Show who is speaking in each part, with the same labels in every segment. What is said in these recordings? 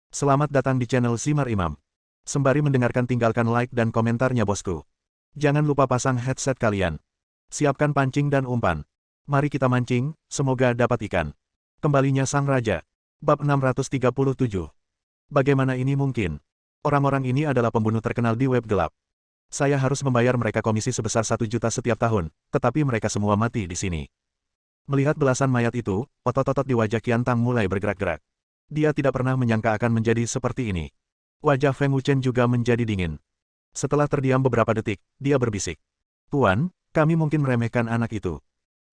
Speaker 1: Selamat datang di channel Simar Imam. Sembari mendengarkan tinggalkan like dan komentarnya bosku. Jangan lupa pasang headset kalian. Siapkan pancing dan umpan. Mari kita mancing, semoga dapat ikan. Kembalinya Sang Raja. Bab 637. Bagaimana ini mungkin? Orang-orang ini adalah pembunuh terkenal di web gelap. Saya harus membayar mereka komisi sebesar 1 juta setiap tahun, tetapi mereka semua mati di sini. Melihat belasan mayat itu, otot-otot di wajah Qian Tang mulai bergerak-gerak. Dia tidak pernah menyangka akan menjadi seperti ini. Wajah Feng Wuchen juga menjadi dingin. Setelah terdiam beberapa detik, dia berbisik. Tuan, kami mungkin meremehkan anak itu.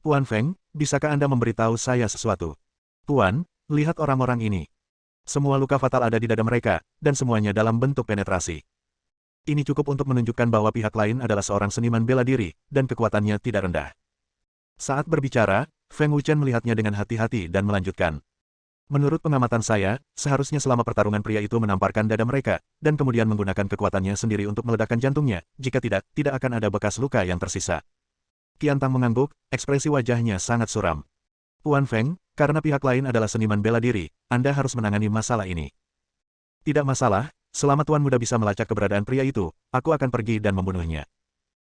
Speaker 1: Tuan Feng, bisakah Anda memberitahu saya sesuatu? Tuan, lihat orang-orang ini. Semua luka fatal ada di dada mereka, dan semuanya dalam bentuk penetrasi. Ini cukup untuk menunjukkan bahwa pihak lain adalah seorang seniman bela diri, dan kekuatannya tidak rendah. Saat berbicara, Feng Wuchen melihatnya dengan hati-hati dan melanjutkan. Menurut pengamatan saya, seharusnya selama pertarungan pria itu menamparkan dada mereka, dan kemudian menggunakan kekuatannya sendiri untuk meledakkan jantungnya, jika tidak, tidak akan ada bekas luka yang tersisa. Qian Tang mengangguk, ekspresi wajahnya sangat suram. Tuan Feng, karena pihak lain adalah seniman bela diri, Anda harus menangani masalah ini. Tidak masalah, selama Tuan Muda bisa melacak keberadaan pria itu, aku akan pergi dan membunuhnya.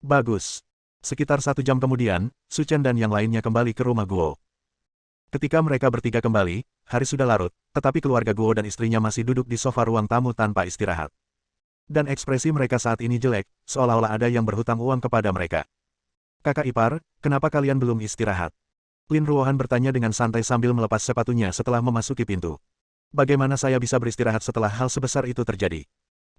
Speaker 1: Bagus. Sekitar 1 jam kemudian, Su Chen dan yang lainnya kembali ke rumah Guo. Ketika mereka bertiga kembali, hari sudah larut, tetapi keluarga Guo dan istrinya masih duduk di sofa ruang tamu tanpa istirahat. Dan ekspresi mereka saat ini jelek, seolah-olah ada yang berhutang uang kepada mereka. Kakak ipar, kenapa kalian belum istirahat? Lin Ruohan bertanya dengan santai sambil melepas sepatunya setelah memasuki pintu. Bagaimana saya bisa beristirahat setelah hal sebesar itu terjadi?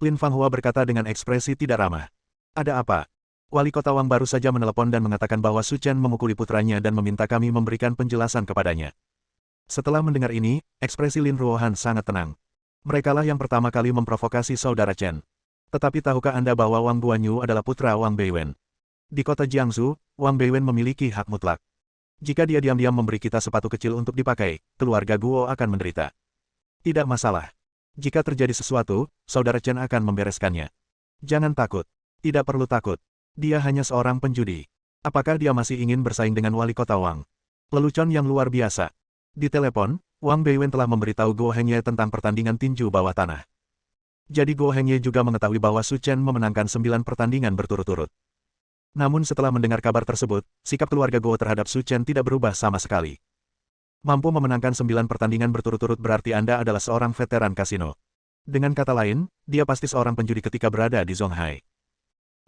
Speaker 1: Lin Fanghua berkata dengan ekspresi tidak ramah. Ada apa? Wali kota Wang baru saja menelepon dan mengatakan bahwa Su Chen memukuli putranya dan meminta kami memberikan penjelasan kepadanya. Setelah mendengar ini, ekspresi Lin Ruohan sangat tenang. Merekalah yang pertama kali memprovokasi saudara Chen. Tetapi tahukah Anda bahwa Wang Guanyu adalah putra Wang Beiwen? Di kota Jiangsu, Wang Beiwen memiliki hak mutlak. Jika dia diam-diam memberi kita sepatu kecil untuk dipakai, keluarga Guo akan menderita. Tidak masalah. Jika terjadi sesuatu, saudara Chen akan membereskannya. Jangan takut. Tidak perlu takut. Dia hanya seorang penjudi. Apakah dia masih ingin bersaing dengan wali kota Wang? Lelucon yang luar biasa. Di telepon, Wang Beiwen telah memberitahu Guo Hengye tentang pertandingan tinju bawah tanah. Jadi Guo Hengye juga mengetahui bahwa Su Chen memenangkan 9 pertandingan berturut-turut. Namun setelah mendengar kabar tersebut, sikap keluarga Guo terhadap Su Chen tidak berubah sama sekali. Mampu memenangkan 9 pertandingan berturut-turut berarti Anda adalah seorang veteran kasino. Dengan kata lain, dia pasti seorang penjudi ketika berada di Zonghai.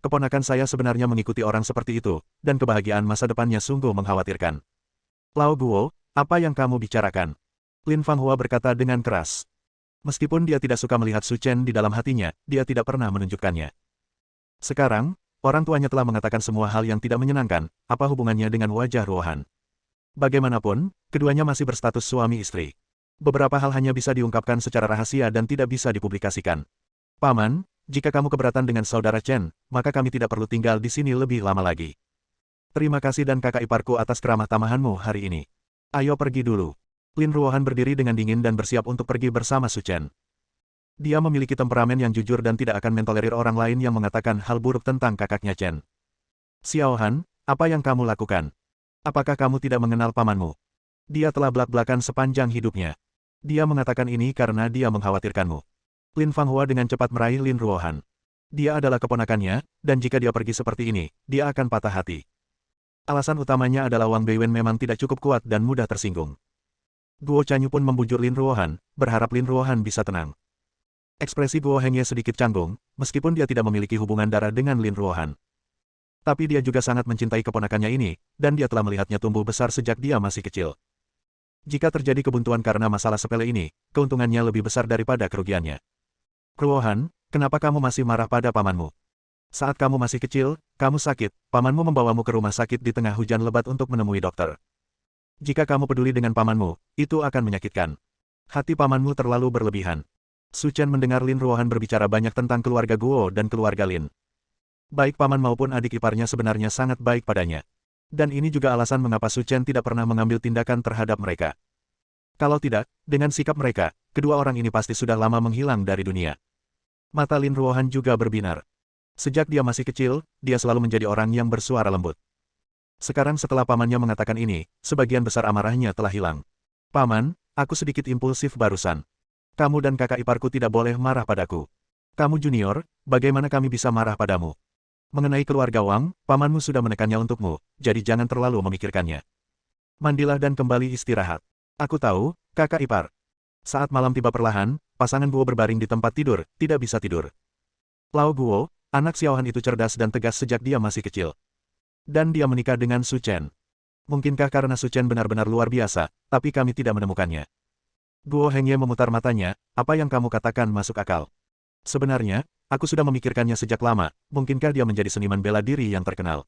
Speaker 1: Keponakan saya sebenarnya mengikuti orang seperti itu, dan kebahagiaan masa depannya sungguh mengkhawatirkan. Lao Guo, apa yang kamu bicarakan? Lin Fanghua berkata dengan keras. Meskipun dia tidak suka melihat Su Chen di dalam hatinya, dia tidak pernah menunjukkannya. Sekarang, orang tuanya telah mengatakan semua hal yang tidak menyenangkan, apa hubungannya dengan wajah Ruohan? Bagaimanapun, keduanya masih berstatus suami istri. Beberapa hal hanya bisa diungkapkan secara rahasia dan tidak bisa dipublikasikan. Paman, jika kamu keberatan dengan saudara Chen, maka kami tidak perlu tinggal di sini lebih lama lagi. Terima kasih dan kakak iparku atas keramah tamahanmu hari ini. Ayo pergi dulu. Lin Ruohan berdiri dengan dingin dan bersiap untuk pergi bersama Su Chen. Dia memiliki temperamen yang jujur dan tidak akan mentolerir orang lain yang mengatakan hal buruk tentang kakaknya Chen. Xiao Han, apa yang kamu lakukan? Apakah kamu tidak mengenal pamanmu? Dia telah belak-belakan sepanjang hidupnya. Dia mengatakan ini karena dia mengkhawatirkanmu. Lin Fanghua dengan cepat meraih Lin Ruohan. Dia adalah keponakannya, dan jika dia pergi seperti ini, dia akan patah hati. Alasan utamanya adalah Wang Beiwen memang tidak cukup kuat dan mudah tersinggung. Guo Chanyu pun membujuk Lin Ruohan, berharap Lin Ruohan bisa tenang. Ekspresi Guo Hengye sedikit canggung, meskipun dia tidak memiliki hubungan darah dengan Lin Ruohan. Tapi dia juga sangat mencintai keponakannya ini, dan dia telah melihatnya tumbuh besar sejak dia masih kecil. Jika terjadi kebuntuan karena masalah sepele ini, keuntungannya lebih besar daripada kerugiannya. Ruohan, kenapa kamu masih marah pada pamanmu? Saat kamu masih kecil, kamu sakit, pamanmu membawamu ke rumah sakit di tengah hujan lebat untuk menemui dokter. Jika kamu peduli dengan pamanmu, itu akan menyakitkan. Hati pamanmu terlalu berlebihan. Su Chen mendengar Lin Ruohan berbicara banyak tentang keluarga Guo dan keluarga Lin. Baik paman maupun adik iparnya sebenarnya sangat baik padanya. Dan ini juga alasan mengapa Su Chen tidak pernah mengambil tindakan terhadap mereka. Kalau tidak, dengan sikap mereka, kedua orang ini pasti sudah lama menghilang dari dunia. Mata Lin Ruohan juga berbinar. Sejak dia masih kecil, dia selalu menjadi orang yang bersuara lembut. Sekarang setelah pamannya mengatakan ini, sebagian besar amarahnya telah hilang. Paman, aku sedikit impulsif barusan. Kamu dan kakak iparku tidak boleh marah padaku. Kamu junior, bagaimana kami bisa marah padamu? Mengenai keluarga Wang, pamanmu sudah menekannya untukmu, jadi jangan terlalu memikirkannya. Mandilah dan kembali istirahat. Aku tahu, kakak ipar. Saat malam tiba perlahan, pasangan Guo berbaring di tempat tidur, tidak bisa tidur. Lao Guo, anak Xiaohan itu cerdas dan tegas sejak dia masih kecil. Dan dia menikah dengan Su Chen. Mungkinkah karena Su Chen benar-benar luar biasa, tapi kami tidak menemukannya. Guo Hengye memutar matanya, apa yang kamu katakan masuk akal. Sebenarnya, aku sudah memikirkannya sejak lama, mungkinkah dia menjadi seniman bela diri yang terkenal.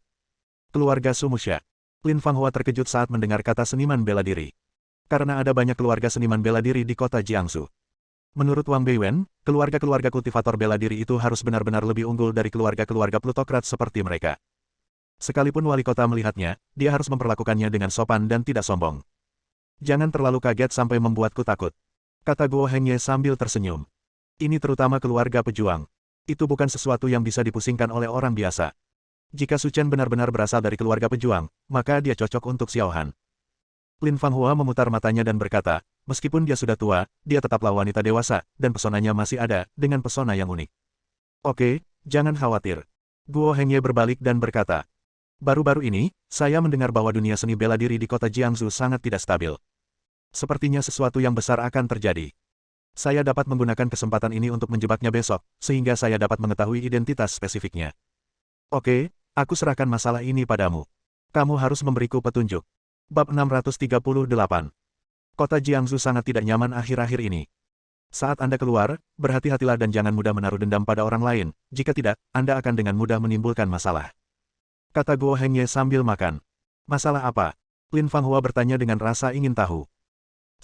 Speaker 1: Keluarga Sumusha. Lin Fanghua terkejut saat mendengar kata seniman bela diri. Karena ada banyak keluarga seniman bela diri di kota Jiangsu. Menurut Wang Beiwen, keluarga-keluarga kultivator bela diri itu harus benar-benar lebih unggul dari keluarga-keluarga plutokrat seperti mereka. Sekalipun wali kota melihatnya, dia harus memperlakukannya dengan sopan dan tidak sombong. Jangan terlalu kaget sampai membuatku takut. Kata Guo Hengye sambil tersenyum. Ini terutama keluarga pejuang. Itu bukan sesuatu yang bisa dipusingkan oleh orang biasa. Jika Su Chen benar-benar berasal dari keluarga pejuang, maka dia cocok untuk Xiaohan. Lin Fanghua memutar matanya dan berkata, meskipun dia sudah tua, dia tetaplah wanita dewasa, dan pesonanya masih ada, dengan pesona yang unik. Oke, jangan khawatir. Guo Hengye berbalik dan berkata, baru-baru ini, saya mendengar bahwa dunia seni bela diri di kota Jiangsu sangat tidak stabil. Sepertinya sesuatu yang besar akan terjadi. Saya dapat menggunakan kesempatan ini untuk menjebaknya besok, sehingga saya dapat mengetahui identitas spesifiknya. Oke, aku serahkan masalah ini padamu. Kamu harus memberiku petunjuk. Bab 638. Kota Jiangsu sangat tidak nyaman akhir-akhir ini. Saat Anda keluar, berhati-hatilah dan jangan mudah menaruh dendam pada orang lain, jika tidak, Anda akan dengan mudah menimbulkan masalah. Kata Guo Hengye sambil makan. Masalah apa? Lin Fanghua bertanya dengan rasa ingin tahu.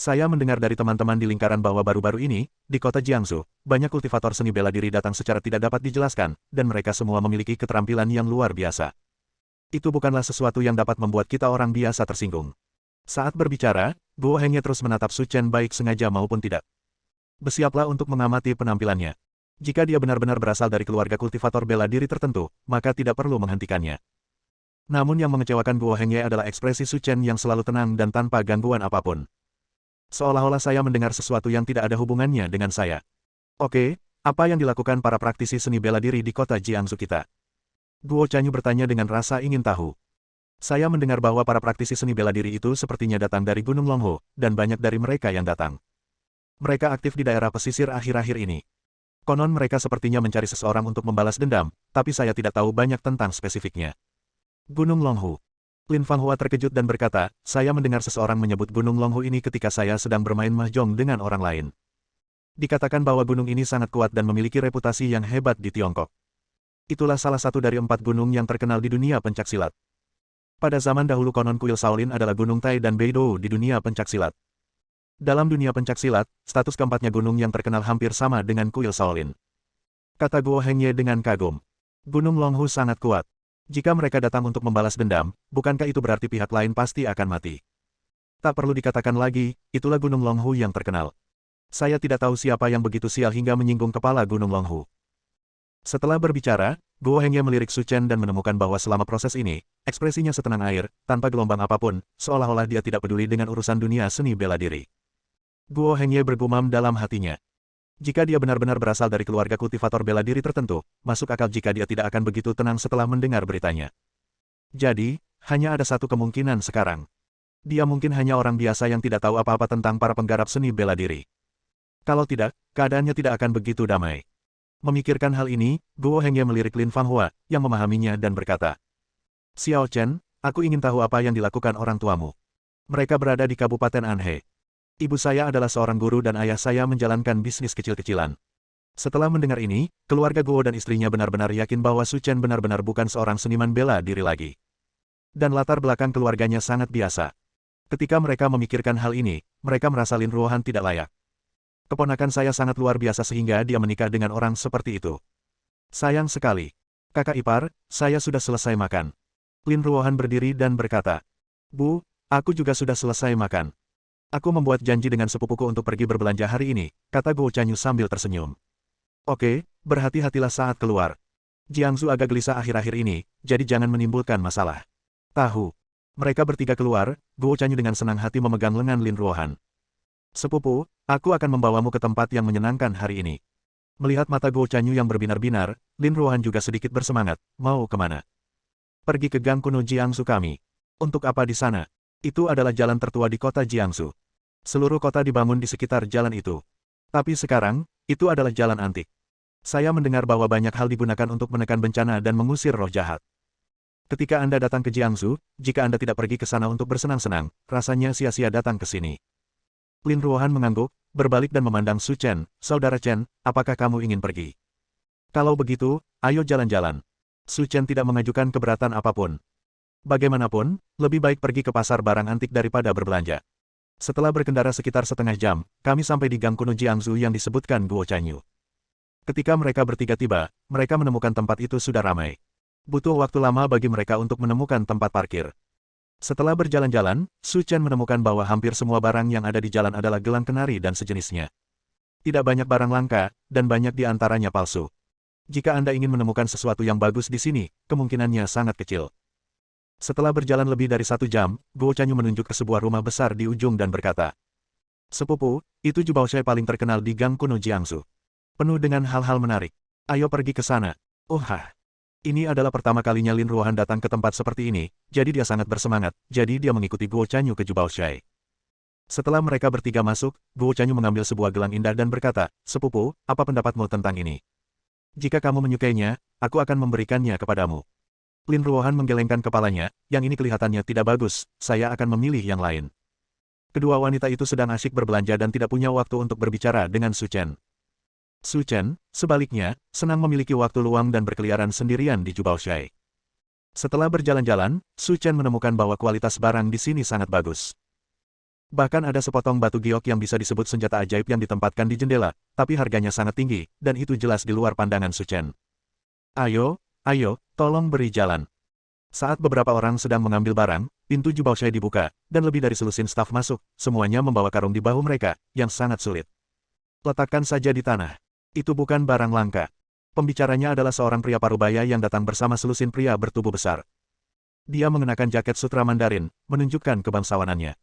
Speaker 1: Saya mendengar dari teman-teman di lingkaran bahwa baru-baru ini, di kota Jiangsu, banyak kultivator seni bela diri datang secara tidak dapat dijelaskan, dan mereka semua memiliki keterampilan yang luar biasa. Itu bukanlah sesuatu yang dapat membuat kita orang biasa tersinggung. Saat berbicara, Guo Hengye terus menatap Su Chen baik sengaja maupun tidak. Bersiaplah untuk mengamati penampilannya. Jika dia benar-benar berasal dari keluarga kultivator bela diri tertentu, maka tidak perlu menghentikannya. Namun yang mengecewakan Guo Hengye adalah ekspresi Su Chen yang selalu tenang dan tanpa gangguan apapun. Seolah-olah saya mendengar sesuatu yang tidak ada hubungannya dengan saya. Oke, apa yang dilakukan para praktisi seni bela diri di kota Jiangsu kita? Guo Chanyu bertanya dengan rasa ingin tahu. Saya mendengar bahwa para praktisi seni bela diri itu sepertinya datang dari Gunung Longhu, dan banyak dari mereka yang datang. Mereka aktif di daerah pesisir akhir-akhir ini. Konon mereka sepertinya mencari seseorang untuk membalas dendam, tapi saya tidak tahu banyak tentang spesifiknya. Gunung Longhu. Lin Fanghua terkejut dan berkata, saya mendengar seseorang menyebut Gunung Longhu ini ketika saya sedang bermain mahjong dengan orang lain. Dikatakan bahwa gunung ini sangat kuat dan memiliki reputasi yang hebat di Tiongkok. Itulah salah satu dari 4 gunung yang terkenal di dunia pencaksilat. Pada zaman dahulu konon kuil Shaolin adalah Gunung Tai dan Beidou di dunia pencaksilat. Dalam dunia pencaksilat, status keempatnya gunung yang terkenal hampir sama dengan kuil Shaolin. Kata Guo Hengye dengan kagum. Gunung Longhu sangat kuat. Jika mereka datang untuk membalas dendam, bukankah itu berarti pihak lain pasti akan mati? Tak perlu dikatakan lagi, itulah Gunung Longhu yang terkenal. Saya tidak tahu siapa yang begitu sial hingga menyinggung kepala Gunung Longhu. Setelah berbicara, Guo Hengye melirik Su Chen dan menemukan bahwa selama proses ini, ekspresinya setenang air, tanpa gelombang apapun, seolah-olah dia tidak peduli dengan urusan dunia seni bela diri. Guo Hengye bergumam dalam hatinya. Jika dia benar-benar berasal dari keluarga kultivator bela diri tertentu, masuk akal jika dia tidak akan begitu tenang setelah mendengar beritanya. Jadi, hanya ada satu kemungkinan sekarang. Dia mungkin hanya orang biasa yang tidak tahu apa-apa tentang para penggarap seni bela diri. Kalau tidak, keadaannya tidak akan begitu damai. Memikirkan hal ini, Guo Hengye melirik Lin Fanghua, yang memahaminya dan berkata, Xiao Chen, aku ingin tahu apa yang dilakukan orang tuamu. Mereka berada di Kabupaten Anhe. Ibu saya adalah seorang guru dan ayah saya menjalankan bisnis kecil-kecilan. Setelah mendengar ini, keluarga Guo dan istrinya benar-benar yakin bahwa Su Chen benar-benar bukan seorang seniman bela diri lagi. Dan latar belakang keluarganya sangat biasa. Ketika mereka memikirkan hal ini, mereka merasa Lin Ruohan tidak layak. Keponakan saya sangat luar biasa sehingga dia menikah dengan orang seperti itu. Sayang sekali. Kakak ipar, saya sudah selesai makan. Lin Ruohan berdiri dan berkata, Bu, aku juga sudah selesai makan. Aku membuat janji dengan sepupuku untuk pergi berbelanja hari ini, kata Guo Chanyu sambil tersenyum. Oke, berhati-hatilah saat keluar. Jiangsu agak gelisah akhir-akhir ini, jadi jangan menimbulkan masalah. Tahu. Mereka bertiga keluar, Guo Chanyu dengan senang hati memegang lengan Lin Ruohan. Sepupu, aku akan membawamu ke tempat yang menyenangkan hari ini. Melihat mata Guo Chanyu yang berbinar-binar, Lin Ruohan juga sedikit bersemangat. Mau kemana? Pergi ke Gang Kuno Jiangsu kami. Untuk apa di sana? Itu adalah jalan tertua di kota Jiangsu. Seluruh kota dibangun di sekitar jalan itu. Tapi sekarang, itu adalah jalan antik. Saya mendengar bahwa banyak hal digunakan untuk menekan bencana dan mengusir roh jahat. Ketika Anda datang ke Jiangsu, jika Anda tidak pergi ke sana untuk bersenang-senang, rasanya sia-sia datang ke sini. Lin Ruohan mengangguk, berbalik dan memandang Su Chen. Saudara Chen, apakah kamu ingin pergi? Kalau begitu, ayo jalan-jalan. Su Chen tidak mengajukan keberatan apapun. Bagaimanapun, lebih baik pergi ke pasar barang antik daripada berbelanja. Setelah berkendara sekitar setengah jam, kami sampai di Gang Kuno Jiangsu yang disebutkan Guo Chanyu. Ketika mereka bertiga tiba, mereka menemukan tempat itu sudah ramai. Butuh waktu lama bagi mereka untuk menemukan tempat parkir. Setelah berjalan-jalan, Su Chen menemukan bahwa hampir semua barang yang ada di jalan adalah gelang kenari dan sejenisnya. Tidak banyak barang langka, dan banyak di antaranya palsu. Jika Anda ingin menemukan sesuatu yang bagus di sini, kemungkinannya sangat kecil. Setelah berjalan lebih dari 1 jam, Guo Chanyu menunjuk ke sebuah rumah besar di ujung dan berkata, "Sepupu, itu Jubaoshai paling terkenal di Gang Kuno Jiangsu. Penuh dengan hal-hal menarik. Ayo pergi ke sana." Ini adalah pertama kalinya Lin Ruohan datang ke tempat seperti ini, jadi dia sangat bersemangat, jadi dia mengikuti Guo Chanyu ke Jubaoshai. Setelah mereka bertiga masuk, Guo Chanyu mengambil sebuah gelang indah dan berkata, "Sepupu, apa pendapatmu tentang ini? Jika kamu menyukainya, aku akan memberikannya kepadamu." Lin Ruohan menggelengkan kepalanya, yang ini kelihatannya tidak bagus, saya akan memilih yang lain. Kedua wanita itu sedang asyik berbelanja dan tidak punya waktu untuk berbicara dengan Su Chen. Su Chen, sebaliknya, senang memiliki waktu luang dan berkeliaran sendirian di Jubaoshai. Setelah berjalan-jalan, Su Chen menemukan bahwa kualitas barang di sini sangat bagus. Bahkan ada sepotong batu giok yang bisa disebut senjata ajaib yang ditempatkan di jendela, tapi harganya sangat tinggi, dan itu jelas di luar pandangan Su Chen. Ayo, tolong beri jalan." Saat beberapa orang sedang mengambil barang, pintu Jubaoshai dibuka, dan lebih dari selusin staf masuk, semuanya membawa karung di bahu mereka, yang sangat sulit. "Letakkan saja di tanah. Itu bukan barang langka." Pembicaranya adalah seorang pria parubaya yang datang bersama selusin pria bertubuh besar. Dia mengenakan jaket sutra Mandarin, menunjukkan kebangsawanannya.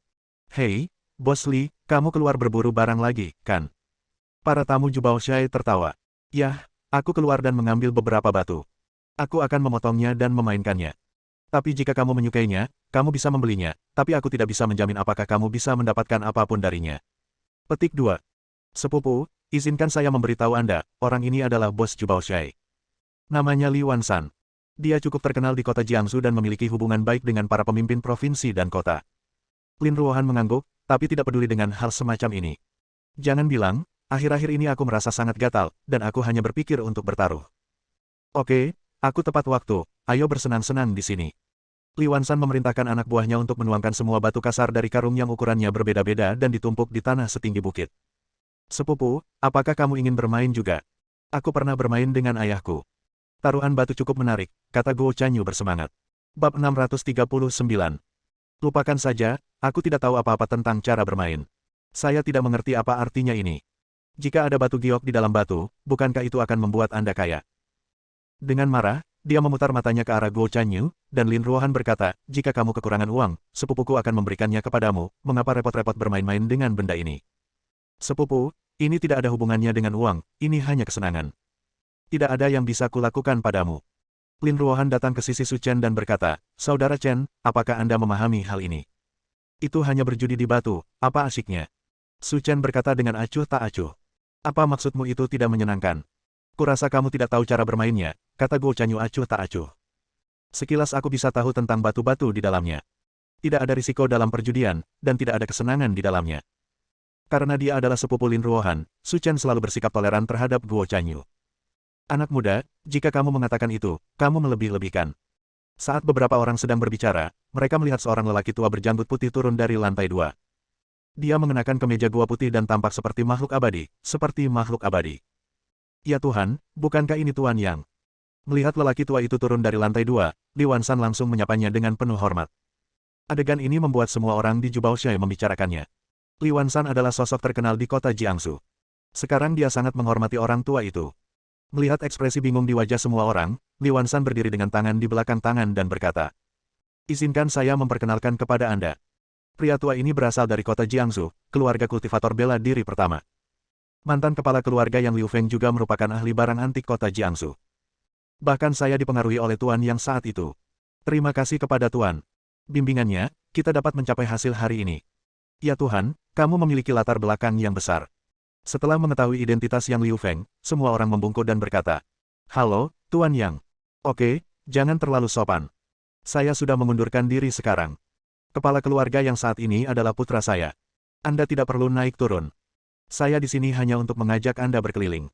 Speaker 1: "Hei, Bos Li, kamu keluar berburu barang lagi, kan?" Para tamu Jubaoshai tertawa. "Yah, aku keluar dan mengambil beberapa batu. Aku akan memotongnya dan memainkannya. Tapi jika kamu menyukainya, kamu bisa membelinya, tapi aku tidak bisa menjamin apakah kamu bisa mendapatkan apapun darinya." Petik 2. "Sepupu, izinkan saya memberitahu Anda, orang ini adalah bos Jubaoshai. Namanya Li Wansan. Dia cukup terkenal di kota Jiangsu dan memiliki hubungan baik dengan para pemimpin provinsi dan kota." Lin Ruohan mengangguk, tapi tidak peduli dengan hal semacam ini. "Jangan bilang, akhir-akhir ini aku merasa sangat gatal, dan aku hanya berpikir untuk bertaruh." "Oke, aku tepat waktu, ayo bersenang-senang di sini." Li Wansan memerintahkan anak buahnya untuk menuangkan semua batu kasar dari karung yang ukurannya berbeda-beda dan ditumpuk di tanah setinggi bukit. "Sepupu, apakah kamu ingin bermain juga? Aku pernah bermain dengan ayahku. Taruhan batu cukup menarik," kata Guo Chanyu bersemangat. Bab 639. "Lupakan saja, aku tidak tahu apa-apa tentang cara bermain. Saya tidak mengerti apa artinya ini. Jika ada batu giok di dalam batu, bukankah itu akan membuat Anda kaya?" Dengan marah, dia memutar matanya ke arah Guo Chanyu, dan Lin Ruohan berkata, "Jika kamu kekurangan uang, sepupuku akan memberikannya kepadamu, mengapa repot-repot bermain-main dengan benda ini?" "Sepupu, ini tidak ada hubungannya dengan uang, ini hanya kesenangan. Tidak ada yang bisa kulakukan padamu." Lin Ruohan datang ke sisi Su Chen dan berkata, "Saudara Chen, apakah Anda memahami hal ini? Itu hanya berjudi di batu, apa asyiknya?" Su Chen berkata dengan acuh tak acuh. "Apa maksudmu itu tidak menyenangkan? Kurasa kamu tidak tahu cara bermainnya," kata Guo Chanyu acuh tak acuh. "Sekilas aku bisa tahu tentang batu-batu di dalamnya. Tidak ada risiko dalam perjudian, dan tidak ada kesenangan di dalamnya." Karena dia adalah sepupu Lin Ruohan, Su Chen selalu bersikap toleran terhadap Guo Chanyu. "Anak muda, jika kamu mengatakan itu, kamu melebih-lebihkan." Saat beberapa orang sedang berbicara, mereka melihat seorang lelaki tua berjanggut putih turun dari lantai 2. Dia mengenakan kemeja gua putih dan tampak seperti makhluk abadi, seperti makhluk abadi. "Ya Tuhan, bukankah ini Tuan Yang?" Melihat lelaki tua itu turun dari lantai 2, Li Wansan langsung menyapanya dengan penuh hormat. Adegan ini membuat semua orang di Jubaoshai membicarakannya. Li Wansan adalah sosok terkenal di kota Jiangsu. Sekarang dia sangat menghormati orang tua itu. Melihat ekspresi bingung di wajah semua orang, Li Wansan berdiri dengan tangan di belakang tangan dan berkata, "Izinkan saya memperkenalkan kepada Anda. Pria tua ini berasal dari kota Jiangsu, keluarga kultivator bela diri pertama. Mantan kepala keluarga yang Liu Feng juga merupakan ahli barang antik kota Jiangsu. Bahkan saya dipengaruhi oleh Tuan yang saat itu. Terima kasih kepada Tuan. Bimbingannya, kita dapat mencapai hasil hari ini. Ya Tuhan, kamu memiliki latar belakang yang besar. Setelah mengetahui identitas Yang Liu Feng, semua orang membungkuk dan berkata, "Halo, Tuan Yang. Oke, jangan terlalu sopan. Saya sudah mengundurkan diri sekarang. Kepala keluarga yang saat ini adalah putra saya. Anda tidak perlu naik turun. Saya di sini hanya untuk mengajak Anda berkeliling."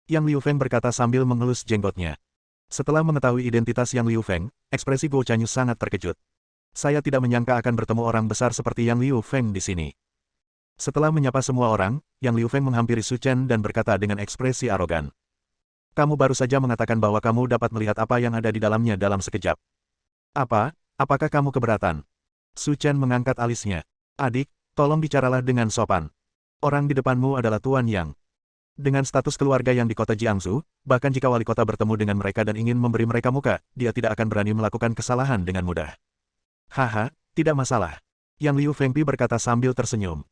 Speaker 1: Yang Liu Feng berkata sambil mengelus jenggotnya. Setelah mengetahui identitas Yang Liu Feng, ekspresi Guo Chanyu sangat terkejut. Saya tidak menyangka akan bertemu orang besar seperti Yang Liu Feng di sini. Setelah menyapa semua orang, Yang Liu Feng menghampiri Su Chen dan berkata dengan ekspresi arogan. "Kamu baru saja mengatakan bahwa kamu dapat melihat apa yang ada di dalamnya dalam sekejap. Apakah kamu keberatan?" Su Chen mengangkat alisnya. "Adik, tolong bicaralah dengan sopan. Orang di depanmu adalah Tuan Yang. Dengan status keluarga yang di kota Jiangsu, bahkan jika wali kota bertemu dengan mereka dan ingin memberi mereka muka, dia tidak akan berani melakukan kesalahan dengan mudah." "Haha, tidak masalah." Yang Liu Fengpi berkata sambil tersenyum.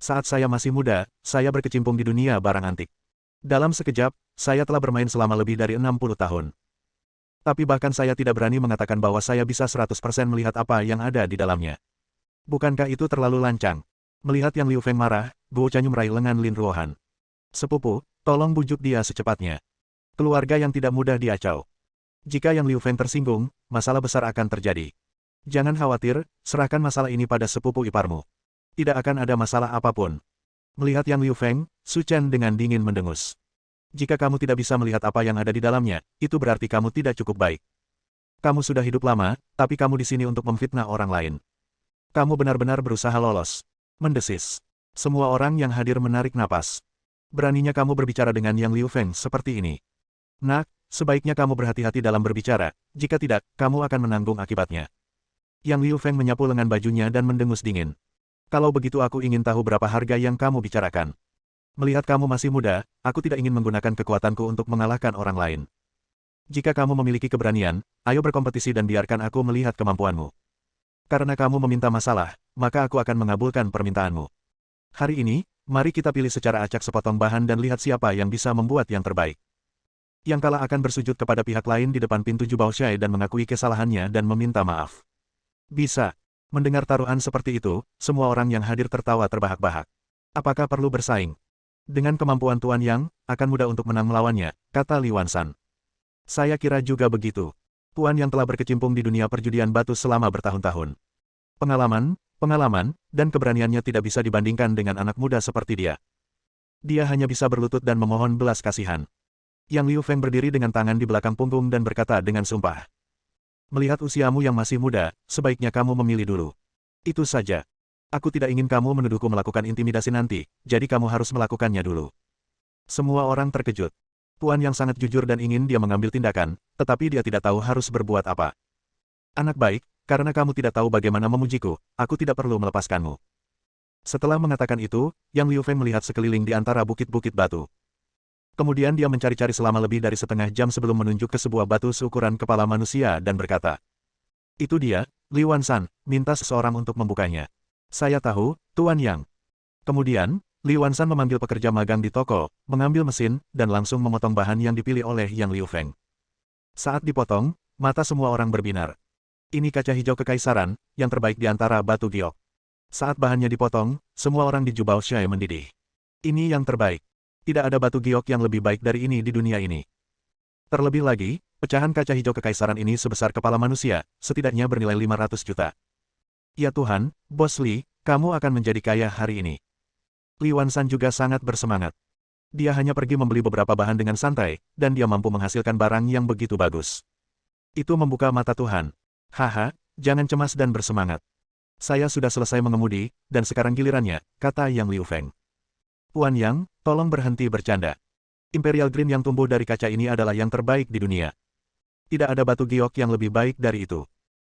Speaker 1: "Saat saya masih muda, saya berkecimpung di dunia barang antik. Dalam sekejap, saya telah bermain selama lebih dari 60 tahun. Tapi bahkan saya tidak berani mengatakan bahwa saya bisa 100% melihat apa yang ada di dalamnya. Bukankah itu terlalu lancang?" Melihat Yang Liu Feng marah, Guo Chanyu meraih lengan Lin Ruohan. "Sepupu, tolong bujuk dia secepatnya. Keluarga yang tidak mudah diacau. Jika Yang Liu Feng tersinggung, masalah besar akan terjadi. Jangan khawatir, serahkan masalah ini pada sepupu iparmu. Tidak akan ada masalah apapun." Melihat Yang Liu Feng, Su Chen dengan dingin mendengus. "Jika kamu tidak bisa melihat apa yang ada di dalamnya, itu berarti kamu tidak cukup baik. Kamu sudah hidup lama, tapi kamu di sini untuk memfitnah orang lain. Kamu benar-benar berusaha lolos." Mendesis. Semua orang yang hadir menarik napas. Beraninya kamu berbicara dengan Yang Liu Feng seperti ini. "Nak, sebaiknya kamu berhati-hati dalam berbicara, jika tidak, kamu akan menanggung akibatnya." Yang Liu Feng menyapu lengan bajunya dan mendengus dingin. "Kalau begitu aku ingin tahu berapa harga yang kamu bicarakan. Melihat kamu masih muda, aku tidak ingin menggunakan kekuatanku untuk mengalahkan orang lain. Jika kamu memiliki keberanian, ayo berkompetisi dan biarkan aku melihat kemampuanmu. Karena kamu meminta masalah, maka aku akan mengabulkan permintaanmu. Hari ini, mari kita pilih secara acak sepotong bahan dan lihat siapa yang bisa membuat yang terbaik. Yang kalah akan bersujud kepada pihak lain di depan pintu Jubaoshai dan mengakui kesalahannya dan meminta maaf." "Bisa." Mendengar taruhan seperti itu, semua orang yang hadir tertawa terbahak-bahak. "Apakah perlu bersaing? Dengan kemampuan Tuan Yang, akan mudah untuk menang melawannya," kata Li Wansan. "Saya kira juga begitu. Tuan Yang telah berkecimpung di dunia perjudian batu selama bertahun-tahun. Pengalaman, dan keberaniannya tidak bisa dibandingkan dengan anak muda seperti dia. Dia hanya bisa berlutut dan memohon belas kasihan." Yang Liu Feng berdiri dengan tangan di belakang punggung dan berkata dengan sumpah. "Melihat usiamu yang masih muda, sebaiknya kamu memilih dulu. Itu saja. Aku tidak ingin kamu menuduhku melakukan intimidasi nanti, jadi kamu harus melakukannya dulu." Semua orang terkejut. Tuan Yang sangat jujur dan ingin dia mengambil tindakan, tetapi dia tidak tahu harus berbuat apa. "Anak baik, karena kamu tidak tahu bagaimana memujiku, aku tidak perlu melepaskanmu." Setelah mengatakan itu, Yang Liu Feng melihat sekeliling di antara bukit-bukit batu. Kemudian dia mencari-cari selama lebih dari setengah jam sebelum menunjuk ke sebuah batu seukuran kepala manusia dan berkata, "Itu dia, Li Wansan, minta seseorang untuk membukanya." "Saya tahu, Tuan Yang." Kemudian, Li Wansan memanggil pekerja magang di toko, mengambil mesin, dan langsung memotong bahan yang dipilih oleh Yang Liu Feng. Saat dipotong, mata semua orang berbinar. Ini kaca hijau kekaisaran, yang terbaik di antara batu giok. Saat bahannya dipotong, semua orang di Jubaoshai mendidih. Ini yang terbaik. Tidak ada batu giok yang lebih baik dari ini di dunia ini. Terlebih lagi, pecahan kaca hijau kekaisaran ini sebesar kepala manusia, setidaknya bernilai 500 juta. Ya Tuhan, Bos Li, kamu akan menjadi kaya hari ini. Li Wansan juga sangat bersemangat. Dia hanya pergi membeli beberapa bahan dengan santai, dan dia mampu menghasilkan barang yang begitu bagus. Itu membuka mata Tuhan. Haha, jangan cemas dan bersemangat. Saya sudah selesai mengemudi, dan sekarang gilirannya, kata Yang Liu Feng. Tuan Yang, tolong berhenti bercanda. Imperial Green yang tumbuh dari kaca ini adalah yang terbaik di dunia. Tidak ada batu giok yang lebih baik dari itu.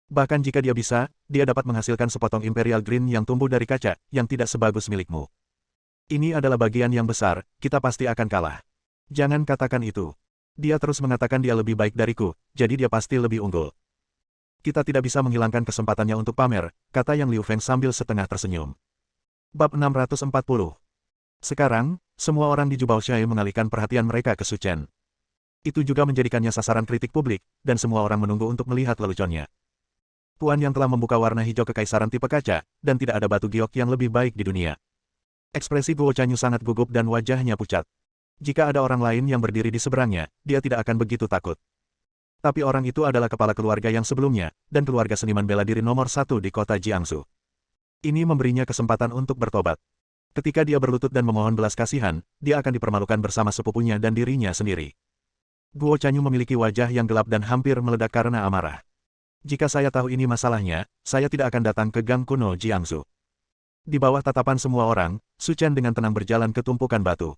Speaker 1: Bahkan jika dia bisa, dia dapat menghasilkan sepotong Imperial Green yang tumbuh dari kaca, yang tidak sebagus milikmu. Ini adalah bagian yang besar, kita pasti akan kalah. Jangan katakan itu. Dia terus mengatakan dia lebih baik dariku, jadi dia pasti lebih unggul. Kita tidak bisa menghilangkan kesempatannya untuk pamer, kata Yang Liu Feng sambil setengah tersenyum. Bab 640. Sekarang, semua orang di Jubaoshai mengalihkan perhatian mereka ke Su Chen. Itu juga menjadikannya sasaran kritik publik, dan semua orang menunggu untuk melihat leluconnya. Tuan yang telah membuka warna hijau kekaisaran tipe kaca, dan tidak ada batu giok yang lebih baik di dunia. Ekspresi Guo Chanyu sangat gugup dan wajahnya pucat. Jika ada orang lain yang berdiri di seberangnya, dia tidak akan begitu takut. Tapi orang itu adalah kepala keluarga yang sebelumnya, dan keluarga seniman bela diri nomor 1 di kota Jiangsu. Ini memberinya kesempatan untuk bertobat. Ketika dia berlutut dan memohon belas kasihan, dia akan dipermalukan bersama sepupunya dan dirinya sendiri. Guo Chanyu memiliki wajah yang gelap dan hampir meledak karena amarah. Jika saya tahu ini masalahnya, saya tidak akan datang ke gang kuno Jiangsu. Di bawah tatapan semua orang, Su Chen dengan tenang berjalan ke tumpukan batu.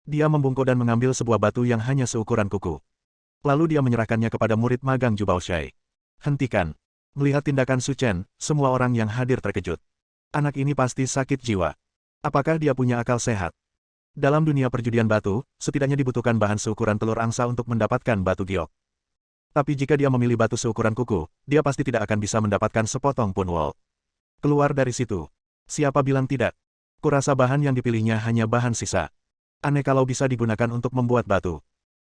Speaker 1: Dia membungkuk dan mengambil sebuah batu yang hanya seukuran kuku. Lalu dia menyerahkannya kepada murid magang Jubaoshai. Hentikan. Melihat tindakan Su Chen, semua orang yang hadir terkejut. Anak ini pasti sakit jiwa. Apakah dia punya akal sehat? Dalam dunia perjudian batu, setidaknya dibutuhkan bahan seukuran telur angsa untuk mendapatkan batu giok. Tapi jika dia memilih batu seukuran kuku, dia pasti tidak akan bisa mendapatkan sepotong pun wol. Keluar dari situ. Siapa bilang tidak? Kurasa bahan yang dipilihnya hanya bahan sisa. Aneh kalau bisa digunakan untuk membuat batu.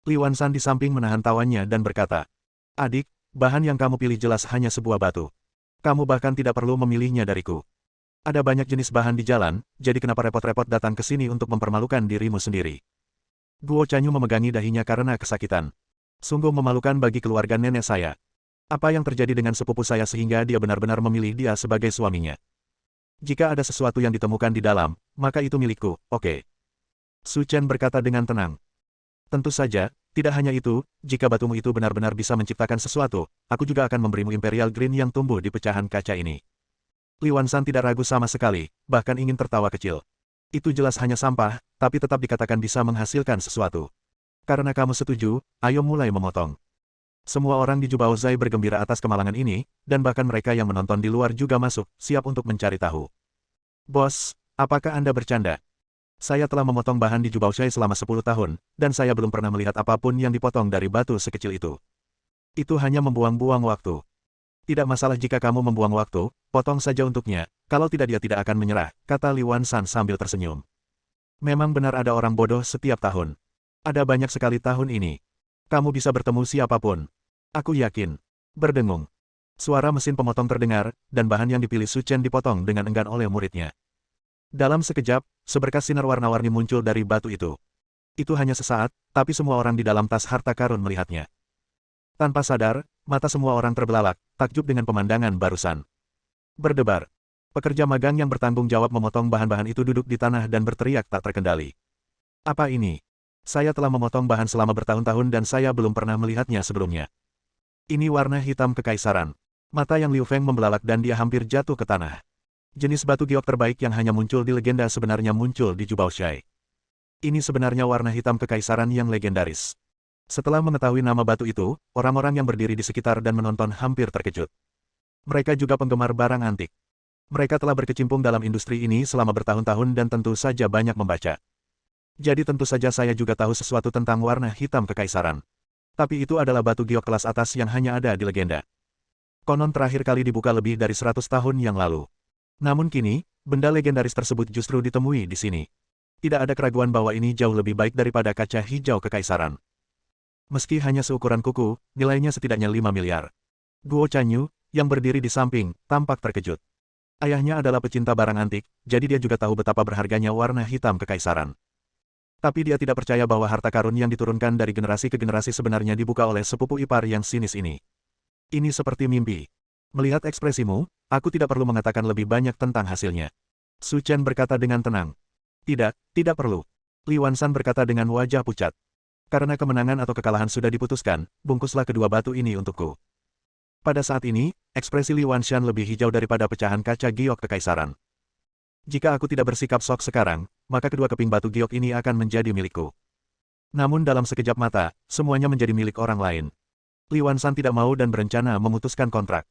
Speaker 1: Li Wanshan di samping menahan tawannya dan berkata, "Adik, bahan yang kamu pilih jelas hanya sebuah batu. Kamu bahkan tidak perlu memilihnya dariku. Ada banyak jenis bahan di jalan, jadi kenapa repot-repot datang ke sini untuk mempermalukan dirimu sendiri?" Guo Chanyu memegangi dahinya karena kesakitan. Sungguh memalukan bagi keluarga nenek saya. Apa yang terjadi dengan sepupu saya sehingga dia benar-benar memilih dia sebagai suaminya? Jika ada sesuatu yang ditemukan di dalam, maka itu milikku, oke. Su Chen berkata dengan tenang. Tentu saja, tidak hanya itu, jika batumu itu benar-benar bisa menciptakan sesuatu, aku juga akan memberimu Imperial Green yang tumbuh di pecahan kaca ini. Li Wanshan tidak ragu sama sekali, bahkan ingin tertawa kecil. Itu jelas hanya sampah, tapi tetap dikatakan bisa menghasilkan sesuatu. Karena kamu setuju, ayo mulai memotong. Semua orang di Jubaozai bergembira atas kemalangan ini, dan bahkan mereka yang menonton di luar juga masuk, siap untuk mencari tahu. Bos, apakah Anda bercanda? Saya telah memotong bahan di Jubaoshai selama 10 tahun, dan saya belum pernah melihat apapun yang dipotong dari batu sekecil itu. Itu hanya membuang-buang waktu. Tidak masalah jika kamu membuang waktu, potong saja untuknya, kalau tidak dia tidak akan menyerah, kata Li Wanshan sambil tersenyum. Memang benar ada orang bodoh setiap tahun. Ada banyak sekali tahun ini. Kamu bisa bertemu siapapun. Aku yakin. Berdengung. Suara mesin pemotong terdengar, dan bahan yang dipilih Su Chen dipotong dengan enggan oleh muridnya. Dalam sekejap, seberkas sinar warna-warni muncul dari batu itu. Itu hanya sesaat, tapi semua orang di dalam tas harta karun melihatnya. Tanpa sadar, mata semua orang terbelalak, takjub dengan pemandangan barusan. Berdebar. Pekerja magang yang bertanggung jawab memotong bahan-bahan itu duduk di tanah dan berteriak tak terkendali. Apa ini? Saya telah memotong bahan selama bertahun-tahun dan saya belum pernah melihatnya sebelumnya. Ini warna hitam kekaisaran. Mata Yang Liu Feng membelalak dan dia hampir jatuh ke tanah. Jenis batu giok terbaik yang hanya muncul di legenda sebenarnya muncul di Jubaoshai. Ini sebenarnya warna hitam kekaisaran yang legendaris. Setelah mengetahui nama batu itu, orang-orang yang berdiri di sekitar dan menonton hampir terkejut. Mereka juga penggemar barang antik. Mereka telah berkecimpung dalam industri ini selama bertahun-tahun dan tentu saja banyak membaca. Jadi tentu saja saya juga tahu sesuatu tentang warna hitam kekaisaran. Tapi itu adalah batu giok kelas atas yang hanya ada di legenda. Konon terakhir kali dibuka lebih dari 100 tahun yang lalu. Namun kini, benda legendaris tersebut justru ditemui di sini. Tidak ada keraguan bahwa ini jauh lebih baik daripada kaca hijau kekaisaran. Meski hanya seukuran kuku, nilainya setidaknya 5 miliar. Guo Chanyu, yang berdiri di samping, tampak terkejut. Ayahnya adalah pecinta barang antik, jadi dia juga tahu betapa berharganya warna hitam kekaisaran. Tapi dia tidak percaya bahwa harta karun yang diturunkan dari generasi ke generasi sebenarnya dibuka oleh sepupu ipar yang sinis ini. Ini seperti mimpi. Melihat ekspresimu, aku tidak perlu mengatakan lebih banyak tentang hasilnya. Su Chen berkata dengan tenang. Tidak, tidak perlu. Li Wanshan berkata dengan wajah pucat. Karena kemenangan atau kekalahan sudah diputuskan, bungkuslah kedua batu ini untukku. Pada saat ini, ekspresi Li Wanshan lebih hijau daripada pecahan kaca giok kekaisaran. Jika aku tidak bersikap sok sekarang, maka kedua keping batu giok ini akan menjadi milikku. Namun dalam sekejap mata, semuanya menjadi milik orang lain. Li Wanshan tidak mau dan berencana memutuskan kontrak.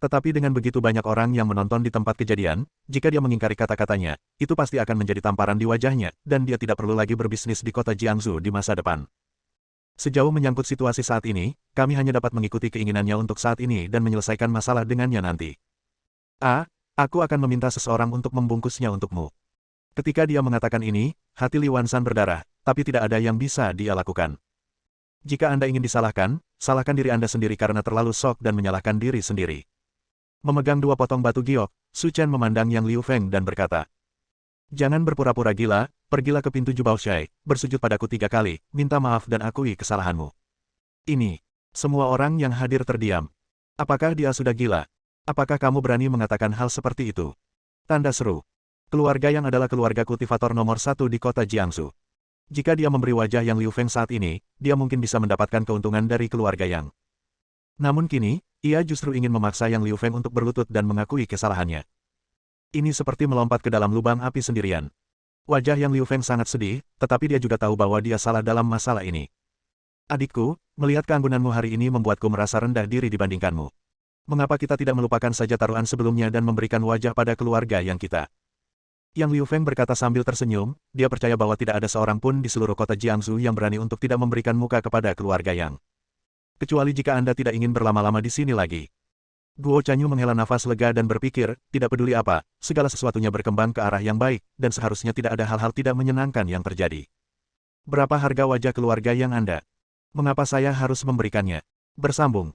Speaker 1: Tetapi dengan begitu banyak orang yang menonton di tempat kejadian, jika dia mengingkari kata-katanya, itu pasti akan menjadi tamparan di wajahnya, dan dia tidak perlu lagi berbisnis di kota Jiangsu di masa depan. Sejauh menyangkut situasi saat ini, kami hanya dapat mengikuti keinginannya untuk saat ini dan menyelesaikan masalah dengannya nanti. Aku akan meminta seseorang untuk membungkusnya untukmu. Ketika dia mengatakan ini, hati Li Wansan berdarah, tapi tidak ada yang bisa dia lakukan. Jika Anda ingin disalahkan, salahkan diri Anda sendiri karena terlalu shock dan menyalahkan diri sendiri. Memegang 2 potong batu giok, Su Chen memandang Yang Liu Feng dan berkata, "Jangan berpura-pura gila, pergilah ke pintu Jubaoshai, bersujud padaku 3 kali, minta maaf dan akui kesalahanmu." Ini. Semua orang yang hadir terdiam. Apakah dia sudah gila? Apakah kamu berani mengatakan hal seperti itu? Tanda seru. Keluarga Yang adalah keluarga kultivator nomor 1 di kota Jiangsu. Jika dia memberi wajah Yang Liu Feng saat ini, dia mungkin bisa mendapatkan keuntungan dari keluarga Yang. Namun kini, ia justru ingin memaksa Yang Liu Feng untuk berlutut dan mengakui kesalahannya. Ini seperti melompat ke dalam lubang api sendirian. Wajah Yang Liu Feng sangat sedih, tetapi dia juga tahu bahwa dia salah dalam masalah ini. "Adikku, melihat keanggunanmu hari ini membuatku merasa rendah diri dibandingkanmu. Mengapa kita tidak melupakan saja taruhan sebelumnya dan memberikan wajah pada keluarga yang kita?" Yang Liu Feng berkata sambil tersenyum, dia percaya bahwa tidak ada seorang pun di seluruh kota Jiangsu yang berani untuk tidak memberikan muka kepada keluarga Yang. Kecuali jika Anda tidak ingin berlama-lama di sini lagi. Guo Chanyu menghela nafas lega dan berpikir, tidak peduli apa, segala sesuatunya berkembang ke arah yang baik, dan seharusnya tidak ada hal-hal tidak menyenangkan yang terjadi. Berapa harga wajah keluarga Yang Anda? Mengapa saya harus memberikannya? Bersambung.